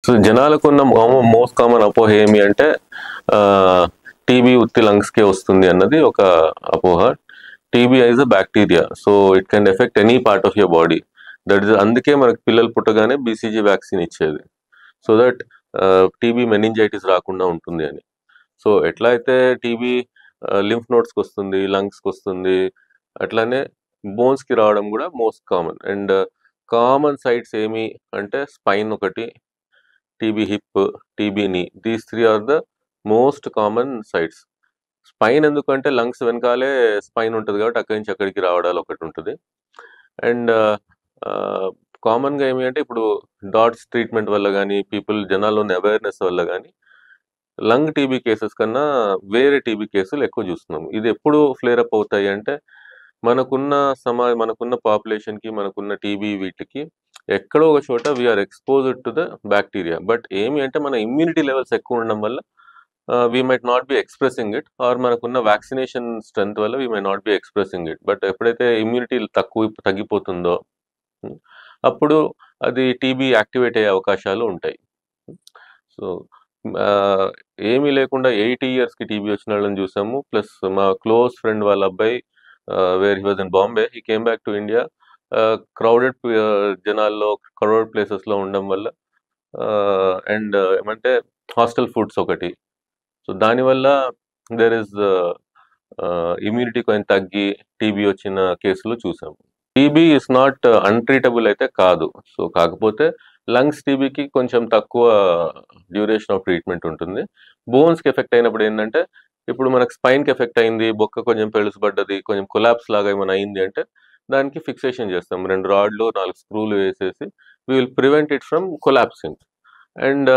So జనాలకున్న most common అపోహ ఏమి అంటే టీబీ ఉత్తి లంగ్స్కే వస్తుంది అన్నది ఒక అపోహ. TB is a bacteria, so it can affect any part of your body. That is అందుకే మనకి పిల్లలు పుట్టగానే బీసీజీ వ్యాక్సిన్ ఇచ్చేది, సో దట్ టీబీ మెనింజైటిస్ రాకుండా ఉంటుంది అని. సో ఎట్లా అయితే టీబీ లింఫ్ నోడ్స్కి వస్తుంది, లంగ్స్కి వస్తుంది, అట్లానే బోన్స్కి రావడం కూడా most common. And common sites ఏమి అంటే స్పైన్ ఒకటి, TB hip, TB knee, these 3 are the most common sites. Spine ఎందుకంటే లంగ్స్ వెనకాలే స్పైన్ ఉంటుంది కాబట్టి అక్కడి నుంచి అక్కడికి రావడాలు ఒకటి ఉంటుంది. అండ్ కామన్గా ఏమి అంటే ఇప్పుడు డాట్స్ ట్రీట్మెంట్ వల్ల కానీ జనాల్లో ఉన్న అవేర్నెస్ వల్ల కానీ లంగ్ టీబీ కేసెస్ కన్నా వేరే టీబీ కేసులు ఎక్కువ చూస్తున్నాం. ఇది ఎప్పుడు ఫ్లేర్ అప్ అవుతాయి అంటే మనకున్న పాపులేషన్కి, మనకున్న టీబీ వీటికి ఎక్కడో ఒక చోట we are exposed to the bacteria. But ఏమి అంటే మన ఇమ్యూనిటీ లెవెల్స్ ఎక్కువ ఉండడం వల్ల we might not be expressing it, or మనకున్న వ్యాక్సినేషన్ స్ట్రెంత్ వల్ల we might not be expressing it. But ఎప్పుడైతే ఇమ్యూనిటీ తగ్గిపోతుందో అప్పుడు అది టీబీ యాక్టివేట్ అయ్యే అవకాశాలు ఉంటాయి. సో ఏమీ లేకుండా 80 yearsకి టీబీ వచ్చిన వాళ్ళని చూసాము. ప్లస్ మా క్లోజ్ ఫ్రెండ్ వాళ్ళ అబ్బాయి where he was in Bombay, he came back to India. Crowded జనాల్లో, క్రౌడెడ్ ప్లేసెస్లో ఉండడం వల్ల అండ్ ఏమంటే హాస్టల్ ఫుడ్స్ ఒకటి, సో దానివల్ల దేర్ ఇస్ ఇమ్యూనిటీ కొంచెం తగ్గి టీబీ వచ్చిన కేసులు చూసాము. టీబీ ఇస్ నాట్ అన్ట్రీటబుల్ అయితే కాదు. సో కాకపోతే లంగ్స్ టీబీకి కొంచెం తక్కువ డ్యూరేషన్ ఆఫ్ ట్రీట్మెంట్ ఉంటుంది. బోన్స్కి ఎఫెక్ట్ అయినప్పుడు ఏంటంటే ఇప్పుడు మనకు స్పైన్కి ఎఫెక్ట్ అయింది, బొక్క కొంచెం పెళుసుపడ్డది, కొంచెం కొలాప్స్ లాగా ఏమైనా అయింది అంటే దానికి ఫిక్సేషన్ చేస్తాం. 2 రాడ్లు 4 స్క్రూలు వేసేసి we will prevent it from collapsing. And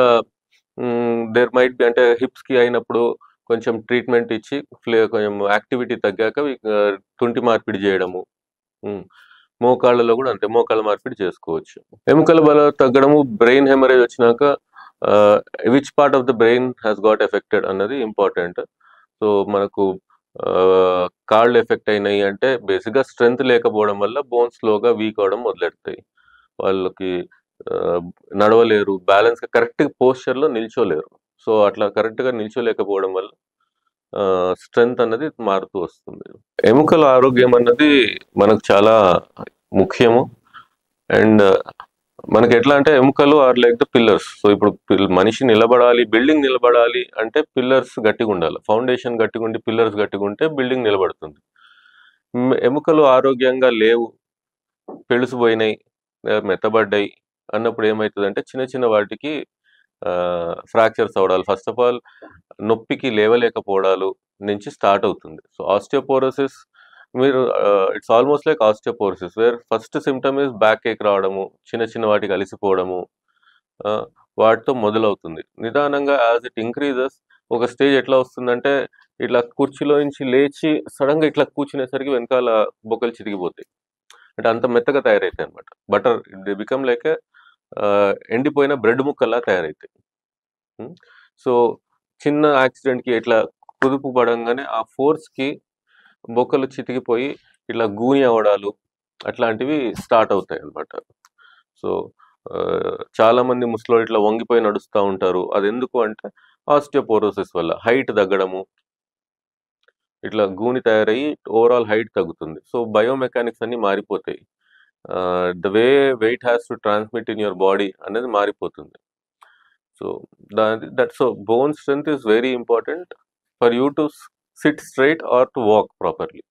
there might be అంటే హిప్స్కి అయినప్పుడు కొంచెం ట్రీట్మెంట్ ఇచ్చి కొంచెం యాక్టివిటీ తగ్గాక తుంటి మార్పిడి చేయడము. మోకాళ్ళలో కూడా అంతే, మోకాళ్ళ మార్పిడి చేసుకోవచ్చు. ఎముకల బలం తగ్గడము, బ్రెయిన్ హెమరేజ్ వచ్చినాక which part of the brain has got affected అన్నది ఇంపార్టెంట్. సో మనకు కాళ్ళు ఎఫెక్ట్ అయినాయి అంటే బేసిక్గా స్ట్రెంగ్త్ లేకపోవడం వల్ల బోన్స్ స్లోగా వీక్ అవడం మొదలెడతాయి. వాళ్ళకి నడవలేరు, బ్యాలెన్స్గా కరెక్ట్ పోస్చర్లో నిల్చోలేరు. సో అట్లా కరెక్ట్గా నిల్చోలేకపోవడం వల్ల స్ట్రెంగ్త్ అన్నది మారుతూ వస్తుంది. ఎముకల ఆరోగ్యం అన్నది మనకు చాలా ముఖ్యము. అండ్ మనకి ఎట్లా అంటే ఎముకలు are like the pillars. So ఇప్పుడు మనిషి నిలబడాలి, బిల్డింగ్ నిలబడాలి అంటే పిల్లర్స్ గట్టిగా ఉండాలి. ఫౌండేషన్ గట్టిగా ఉండి పిల్లర్స్ గట్టిగా ఉంటే బిల్డింగ్ నిలబడుతుంది. ఎముకలు ఆరోగ్యంగా లేవు, పెళుసుపోయినాయి, మెత్తబడ్డాయి అన్నప్పుడు ఏమవుతుందంటే చిన్న చిన్న వాటికి ఫ్రాక్చర్స్ అవడాలు, ఫస్ట్ ఆఫ్ ఆల్ నొప్పికి లేవలేకపోవడాలు నుంచి స్టార్ట్ అవుతుంది. So osteoporosis it's almost like osteoporosis where first symptom is back ache రావడము, చిన్న చిన్న వాటికి అలిసిపోవడము, వాటితో మొదలవుతుంది. నిదానంగా యాజ్ ఇట్ ఇంక్రీజెస్ ఒక స్టేజ్ ఎట్లా వస్తుందంటే ఇట్లా కుర్చీలో నుంచి లేచి సడన్గా ఇట్లా కూర్చునేసరికి వెనకాల బొక్కలు చిరిగిపోతాయి. అంటే అంత మెత్తగా తయారవుతాయి అనమాట. బటర్ ది బికమ్ లైక్ ఎండిపోయిన బ్రెడ్ ముక్కల్లా తయారవుతాయి. సో చిన్న యాక్సిడెంట్కి ఇట్లా కుదుపు పడంగానే ఆ ఫోర్స్కి బొక్కలు చితికిపోయి ఇట్లా గూని అవడాలు అట్లాంటివి స్టార్ట్ అవుతాయి అన్నమాట. సో చాలామంది ముసలోళ్ళు ఇట్లా వంగిపోయి నడుస్తూ ఉంటారు. అది ఎందుకు అంటే ఆస్టియోపోరోసిస్ వల్ల హైట్ తగ్గడము, ఇట్లా గూని తయారయ్యి ఓవరాల్ హైట్ తగ్గుతుంది. సో బయోమెకానిక్స్ అన్ని మారిపోతాయి. The way weight has to transmit in your body అనేది మారిపోతుంది. So so bone strength is very important for you to sit straight or to walk properly.